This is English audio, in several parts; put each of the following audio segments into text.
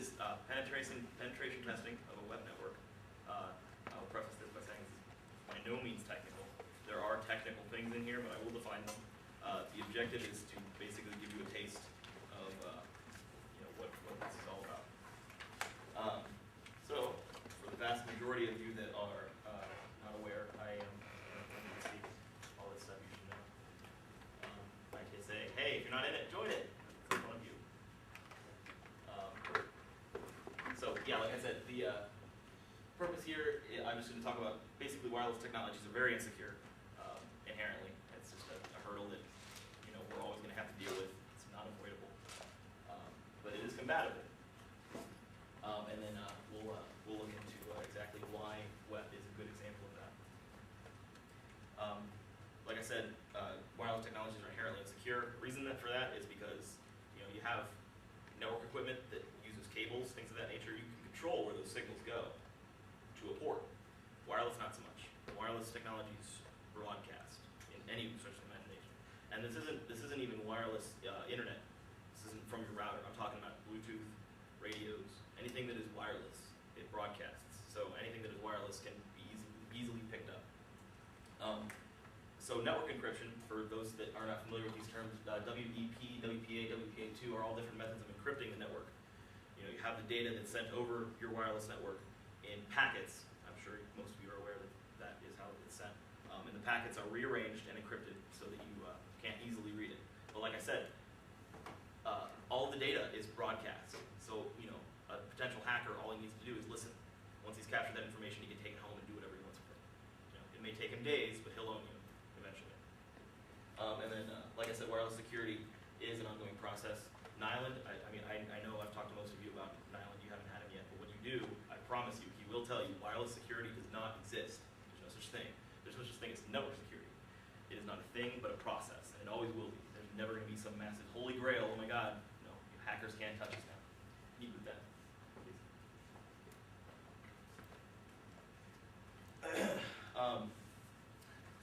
is penetration testing of a web network. I'll preface this by saying this is by no means technical. There are technical things in here, but I will define them. The objective is to basically give you a taste of what this is all about. So, for the vast majority of you that are not aware, I am all this stuff you should know. I can say, hey, if you're not in it, join it. It's one of you. So yeah, like I said, the purpose here, I'm just going to talk about basically wireless technologies are very insecure inherently. It's just a hurdle that we're always going to have to deal with. It's not avoidable, but it is compatible. And then we'll look into exactly why WEP is a good example of that. Like I said, wireless technologies are inherently insecure. The reason for that is because you have network equipment that uses cables, things of that nature. You can control where those signals go to a port. Wireless, not so much. Wireless technologies broadcast in any stretch of imagination. And this isn't even wireless internet. This isn't from your router. I'm talking about Bluetooth, radios, anything that is wireless. It broadcasts. So anything that is wireless can be easily picked up. So network encryption, for those that are not familiar with these terms, WEP, WPA, WPA2 are all different methods of encrypting the network. You have the data that's sent over your wireless network in packets. I'm sure most of you are aware that that is how it's sent. And the packets are rearranged and encrypted so that you can't easily read it. But like I said, all the data is broadcast. So a potential hacker, all he needs to do is listen. Once he's captured that information, he can take it home and do whatever he wants with it. It may take him days, but he'll own you eventually. And then, like I said, wireless security is an ongoing process. Nyland, I know I've talked to most of you about Nyland. You haven't had him yet, but when you do, I promise you, he will tell you wireless security does not exist. There's no such thing. There's no such thing as network security. It is not a thing, but a process, and it always will be. There's never going to be some massive holy grail. Oh my God, no, hackers can't touch us now. Meet with them.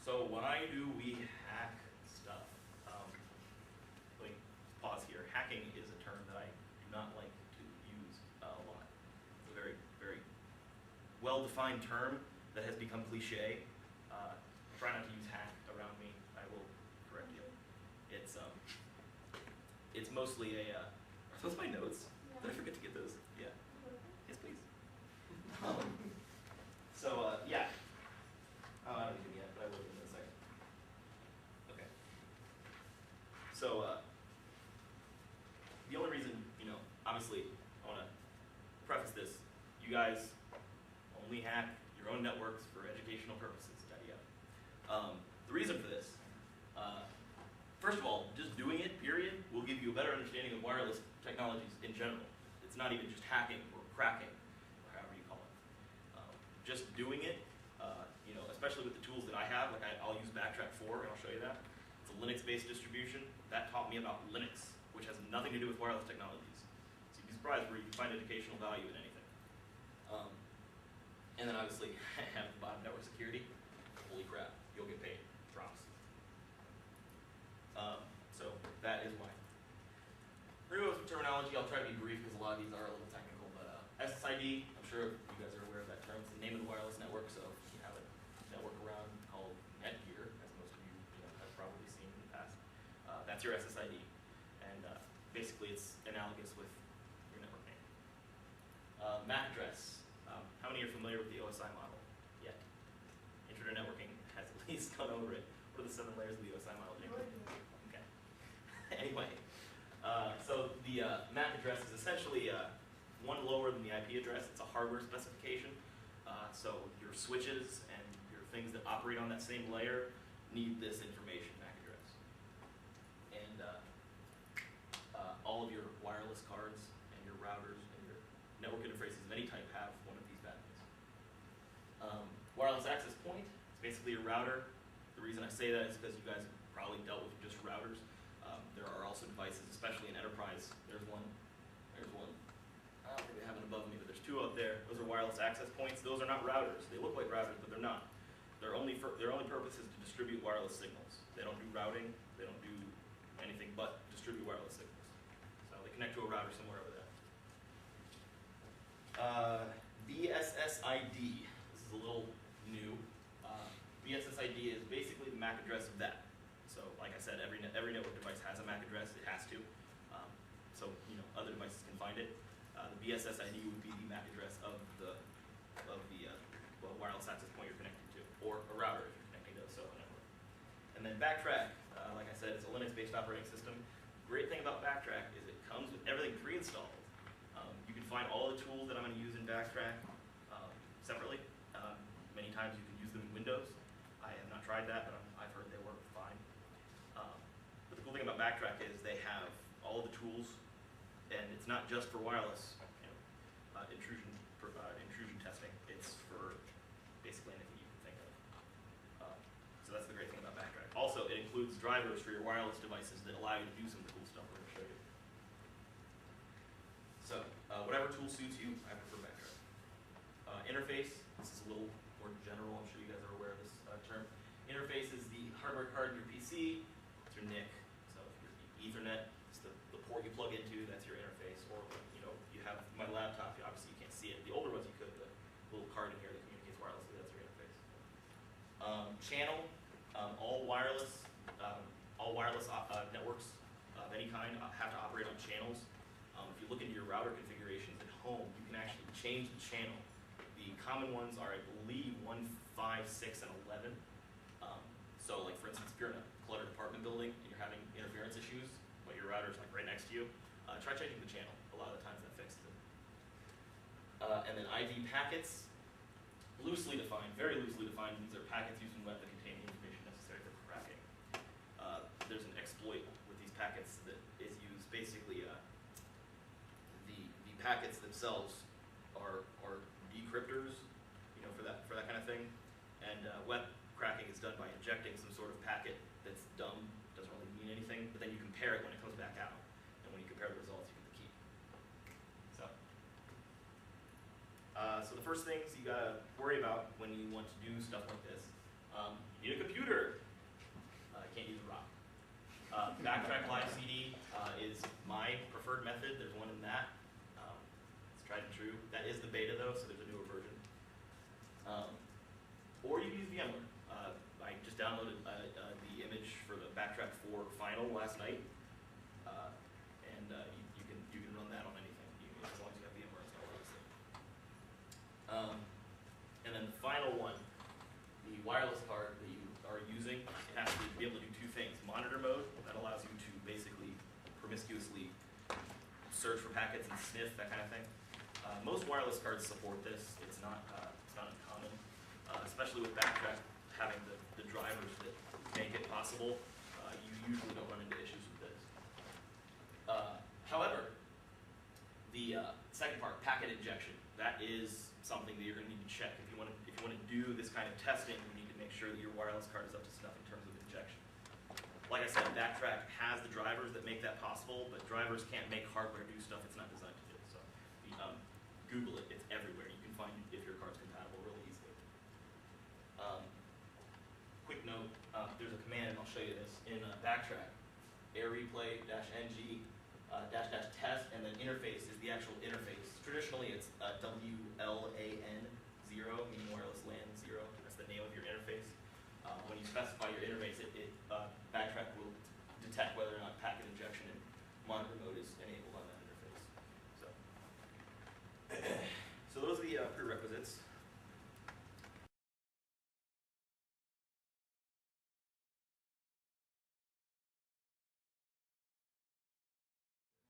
So why do we hack stuff? Let me pause here. Hacking is a term that I do not like to use a lot. It's a very, very well-defined term that has become cliche. Try not to use hack around me. I will correct you. It's mostly a. Are those my notes? Did I forget to get those? Yeah. Yes, please. Yeah. Oh, I don't need them yet, but I will in a second. Okay. So, the only reason, obviously, I want to preface this. You guys only hack your own networks for educational purposes, yada yada. The reason for this, first of all, just doing it, period, will give you a better understanding of wireless technologies in general. It's not even just hacking or cracking, or however you call it. Just doing it, especially with the tools that I have, like I'll use Backtrack 4, and I'll show you that. It's a Linux-based distribution. That taught me about Linux, which has nothing to do with wireless technologies. So you'd be surprised where you can find educational value in anything. And then obviously, I have the bottom network security. Holy crap, you'll get paid, promise. So that is why. We're going to go with some terminology. I'll try to be brief because a lot of these are a little technical, but SSID, I'm sure you guys are aware of that term. It's the name of the wireless network, so you have a network around called Netgear, as most of you have probably seen in the past. That's your SSID, and basically it's analogous with your network name. MAC address. How many are familiar with the OSI model yet? Internet networking has at least gone over it. What are the 7 layers of the OSI model, Jacob? Okay. Anyway, so the MAC address is essentially one lower than the IP address. It's a hardware specification. So your switches and your things that operate on that same layer need this information, MAC address. And all of your wireless cards and your routers and your network interfaces of any type have one of these bad things. Wireless access point is basically a router. The reason I say that is because you guys have probably dealt with just routers. There are also devices, especially in enterprise. There's one. I don't think they have it above me, but there's 2 out there. Those are wireless access points. Those are not routers. They look like routers, but they're not. Their only purpose is to distribute wireless signals. They don't do routing. They don't do anything but distribute wireless signals. So they connect to a router somewhere over there. BSSID. This is a little new. BSSID is basically the MAC address of that. So, like I said, every network device has a MAC address. It has to. So, other devices can find it. The BSSID would be the MAC address of the wireless access point you're connected to, or a router if you're connecting to a SOHO network. And then Backtrack, like I said, it's a Linux-based operating system. Great thing about Backtrack is it comes with everything pre-installed. You can find all the tools that I'm going to use in Backtrack separately. Many times you can use them in Windows. I have not tried that, but I've heard they work fine. But the cool thing about Backtrack is they have all the tools, and it's not just for wireless intrusion testing. It's for basically anything you can think of. So that's the great thing about Backtrack. Also, it includes drivers for your wireless devices that allow you to do some of the cool stuff we're going to show you. So, whatever tool suits you, I prefer Backtrack. Interface, this is a little more general. I'm sure you guys are aware of this term. Interface is the hardware card in your PC. It's your NIC. So, your Ethernet, it's the port you plug into. That's your interface. Or you have my laptop. Obviously, you can't see it. The older ones you could. The little card in here that communicates wirelessly. That's your interface. Channel, all wireless networks of any kind have to operate on channels. If you look into your router configurations at home, you can actually change the channel. The common ones are, I believe, 1, 5, 6, and 11. So, like for instance, if you're in a cluttered apartment building and you're having interference issues, but your router's like right next to you, try changing the channel. A lot of the times that fixes it. And then IV packets, loosely defined, very loosely defined. These are packets used in WEP that contain the information necessary for cracking. There's an exploit with these packets that is used. Basically, the packets themselves are decryptors, for that kind of thing. And WEP cracking is done by injecting some sort of packet that's dumb, doesn't really mean anything, but then you compare it when it comes back out. And when you compare the results, you get the key. So the first things you gotta worry about when you want to do stuff like this, you need a computer. Can't use a ROM. Backtrack Live CD is my preferred method. There's one in that. It's tried and true. That is the beta though, so there's a newer version. Or you can use VMware. I just downloaded the image for the Backtrack 4 final last night, and you can run that on anything, as long as you have VMware installed, obviously. And then the final one, the wireless card that you are using, it has to be able to do two things. Monitor mode, that allows you to basically promiscuously search for packets and sniff, that kind of thing. Most wireless cards support this. It's not uncommon, especially with Backtrack having the drivers that make it possible. You usually don't run into issues with this. However, the second part, packet injection, that is something that you're going to need to check. If you want to do this kind of testing, you need to make sure that your wireless card is up to snuff in terms of injection. Like I said, Backtrack has the drivers that make that possible, but drivers can't make hardware do stuff it's not designed to do. So Google it. It's everywhere. You can find if your card's compatible really easily. Quick note, there's a command, and I'll show you this, in Backtrack, airreplay -ng --test, and then interface is the actual interface. Traditionally, it's WLAN 0, meaning wireless LAN 0. That's the name of your interface. When you specify your interface, Backtrack will detect whether or not packet injection and monitor mode is enabled on that interface. So those are the prerequisites.